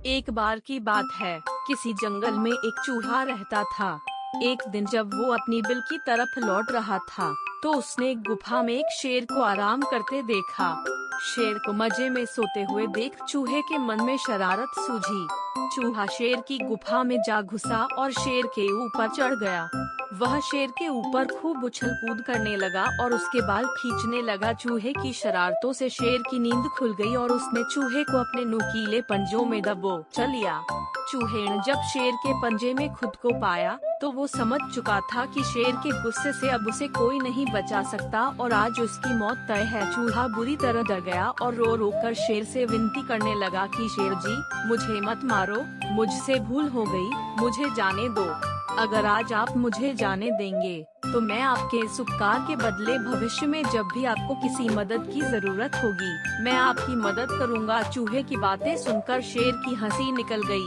एक बार की बात है, किसी जंगल में एक चूहा रहता था। एक दिन जब वो अपनी बिल की तरफ लौट रहा था, तो उसने एक गुफा में एक शेर को आराम करते देखा। शेर को मजे में सोते हुए देख चूहे के मन में शरारत सूझी। चूहा शेर की गुफा में जा घुसा और शेर के ऊपर चढ़ गया। वह शेर के ऊपर खूब उछल कूद करने लगा और उसके बाल खींचने लगा। चूहे की शरारतों से शेर की नींद खुल गई और उसने चूहे को अपने नुकीले पंजों में दबोच लिया। चूहे ने जब शेर के पंजे में खुद को पाया, तो वो समझ चुका था कि शेर के गुस्से से अब उसे कोई नहीं बचा सकता और आज उसकी मौत तय है। चूहा बुरी तरह डर गया और रो रो कर शेर से विनती करने लगा कि शेर जी, मुझे मत मारो, मुझसे भूल हो गई, मुझे जाने दो। अगर आज आप मुझे जाने देंगे, तो मैं आपके इस उपकार के बदले भविष्य में जब भी आपको किसी मदद की जरूरत होगी, मैं आपकी मदद करूंगा। चूहे की बातें सुनकर शेर की हंसी निकल गई।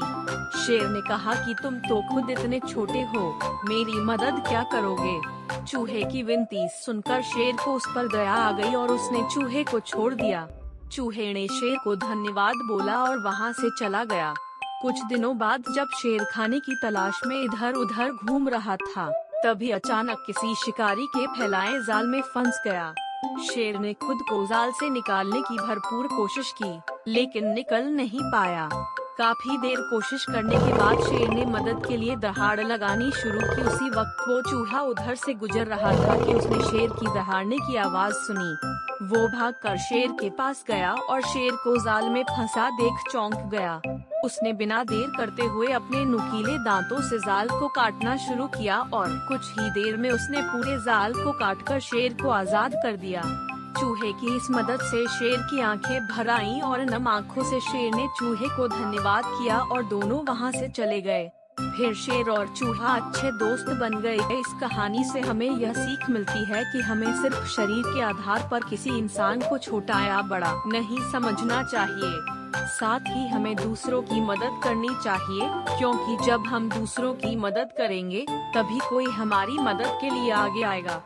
शेर ने कहा कि तुम तो खुद इतने छोटे हो, मेरी मदद क्या करोगे। चूहे की विनती सुनकर शेर को उस पर दया आ गई और उसने चूहे को छोड़ दिया। चूहे ने शेर को धन्यवाद बोला और वहाँ से चला गया। कुछ दिनों बाद जब शेर खाने की तलाश में इधर उधर घूम रहा था, तभी अचानक किसी शिकारी के फैलाए जाल में फंस गया। शेर ने खुद को जाल से निकालने की भरपूर कोशिश की, लेकिन निकल नहीं पाया। काफी देर कोशिश करने के बाद शेर ने मदद के लिए दहाड़ लगानी शुरू की। उसी वक्त वो चूहा उधर से गुजर रहा था कि उसने शेर की दहाड़ने की आवाज सुनी। वो भागकर शेर के पास गया और शेर को जाल में फंसा देख चौंक गया। उसने बिना देर करते हुए अपने नुकीले दांतों से जाल को काटना शुरू किया और कुछ ही देर में उसने पूरे जाल को काटकर शेर को आजाद कर दिया। चूहे की इस मदद से शेर की आंखें भर आईं और नम आंखों से शेर ने चूहे को धन्यवाद किया और दोनों वहां से चले गए। फिर शेर और चूहा अच्छे दोस्त बन गए। इस कहानी से हमें यह सीख मिलती है कि हमें सिर्फ शरीर के आधार पर किसी इंसान को छोटा या बड़ा नहीं समझना चाहिए। साथ ही हमें दूसरों की मदद करनी चाहिए, क्योंकि जब हम दूसरों की मदद करेंगे, तभी कोई हमारी मदद के लिए आगे आएगा।